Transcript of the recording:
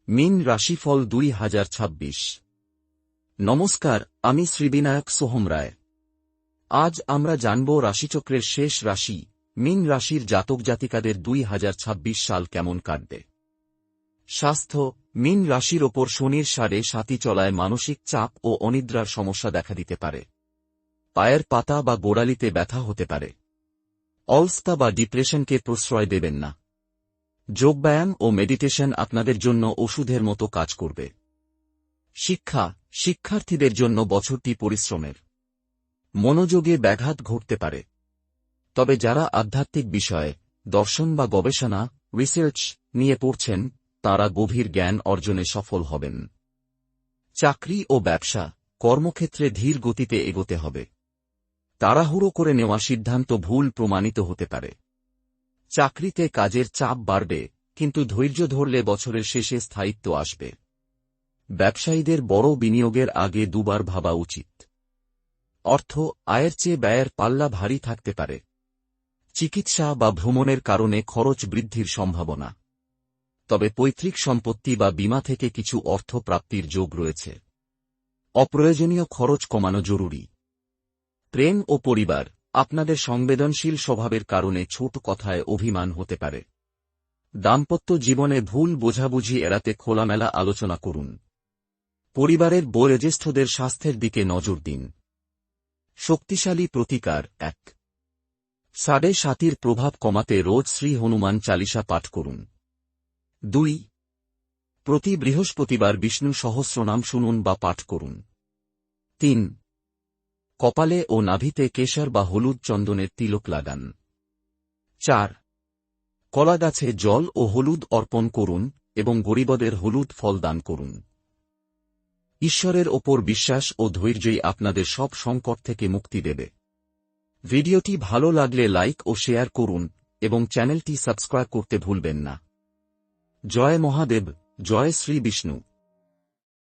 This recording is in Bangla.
মিন রাশিফল 2026। নমস্কার, আমি শ্রীবিনায়ক সোহম রায়। আজ আমরা জানব রাশিচক্রের শেষ রাশি মিন রাশির জাতক জাতিকাদের 2026 সাল কেমন কাটবে। স্বাস্থ্য: মিন রাশির ওপর শনির 7.5 চলায় মানসিক চাপ ও অনিদ্রার সমস্যা দেখা দিতে পারে। পায়ের পাতা বা গোড়ালিতে ব্যথা হতে পারে। অলসতা বা ডিপ্রেশনকে প্রশ্রয় দেবেন না। যোগব্যায়াম ও মেডিটেশন আপনাদের জন্য ওষুধের মতো কাজ করবে। শিক্ষা: শিক্ষার্থীদের জন্য বছরটি পরিশ্রমের। মনোযোগে ব্যাঘাত ঘটতে পারে। তবে যারা আধ্যাত্মিক বিষয়ে, দর্শন বা গবেষণা রিসার্চ নিয়ে পড়ছেন, তাঁরা গভীর জ্ঞান অর্জনে সফল হবেন। চাকরি ও ব্যবসা: কর্মক্ষেত্রে ধীর গতিতে এগোতে হবে। তাড়াহুড়ো করে নেওয়া সিদ্ধান্ত ভুল প্রমাণিত হতে পারে। চাকরিতে কাজের চাপ বাড়বে, কিন্তু ধৈর্য ধরলে বছরের শেষে স্থায়িত্ব আসবে। ব্যবসায়ীদের বড় বিনিয়োগের আগে দুবার ভাবা উচিত। অর্থ: আয়ের চেয়ে ব্যয়ের পাল্লা ভারী থাকতে পারে। চিকিৎসা বা ভ্রমণের কারণে খরচ বৃদ্ধির সম্ভাবনা। তবে পৈতৃক সম্পত্তি বা বীমা থেকে কিছু অর্থ প্রাপ্তির যোগ রয়েছে। অপ্রয়োজনীয় খরচ কমানো জরুরি। প্রেম ও পরিবার: আপনাদের সংবেদনশীল স্বভাবের কারণে ছোট কথায় অভিমান হতে পারে। দাম্পত্য জীবনে ভুল বোঝাবুঝি এড়াতে খোলামেলা আলোচনা করুন। পরিবারের বয়োজ্যেষ্ঠদের স্বাস্থ্যের দিকে নজর দিন। শক্তিশালী প্রতিকার: 1. 7.5 প্রভাব কমাতে রোজ শ্রী হনুমান চালিসা পাঠ করুন। 2. প্রতি বৃহস্পতিবার বিষ্ণু সহস্রনাম শুনুন বা পাঠ করুন। 3. কপালে ও নাভিতে কেশর বা হলুদ চন্দনের তিলক লাগান। 4. কলা গাছে জল ও হলুদ অর্পণ করুন এবং গরিবদের হলুদ ফল দান করুন। ঈশ্বরের ওপর বিশ্বাস ও ধৈর্যই আপনাদের সব সংকট থেকে মুক্তি দেবে। ভিডিওটি ভালো লাগলে লাইক ও শেয়ার করুন এবং চ্যানেলটি সাবস্ক্রাইব করতে ভুলবেন না। জয় মহাদেব, জয় শ্রী বিষ্ণু।